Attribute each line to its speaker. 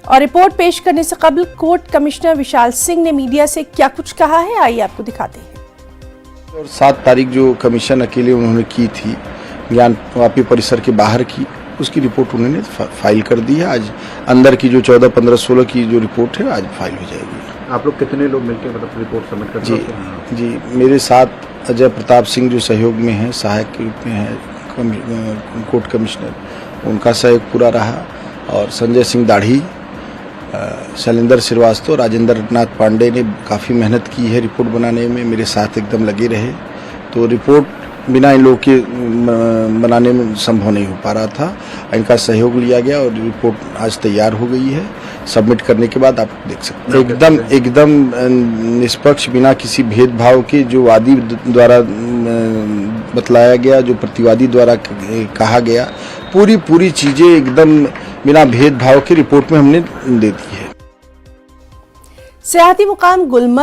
Speaker 1: और रिपोर्ट पेश करने से कबल कोर्ट कमिश्नर विशाल सिंह ने मीडिया से क्या कुछ कहा है, आइए आपको दिखाते हैं।
Speaker 2: और 7 तारीख जो कमीशन अकेले उन्होंने की थी ज्ञानवापी परिसर के बाहर की, उसकी रिपोर्ट उन्होंने फाइल कर दी है। आज अंदर की जो 14, 15, 16 की जो रिपोर्ट है आज फाइल हो जाएगी।
Speaker 3: आप लोग कितने लोग मिलकर मतलब रिपोर्ट सबमिट करते हैं?
Speaker 2: जी, मेरे साथ अजय प्रताप सिंह जो सहयोग में हैं, सहायक के रूप में हैं कोर्ट कमिश्नर, उनका सहयोग पूरा रहा। और संजय सिंह दाढ़ी, शैलेंद्र श्रीवास्तव, राजेंद्र नाथ पांडे ने काफ़ी मेहनत की है रिपोर्ट बनाने में, मेरे साथ एकदम लगे रहे। तो रिपोर्ट बिना इन लोगों के बनाने में संभव नहीं हो पा रहा था। इनका सहयोग लिया गया और रिपोर्ट आज तैयार हो गई है। सबमिट करने के बाद आप देख सकते हैं एकदम निष्पक्ष, बिना किसी भेदभाव के जो वादी द्वारा बतलाया गया, जो प्रतिवादी द्वारा कहा गया, पूरी चीज़ें एकदम बिना भेदभाव के रिपोर्ट में हमने दे दी है।
Speaker 1: सियाहती मुकाम गुलमर्ग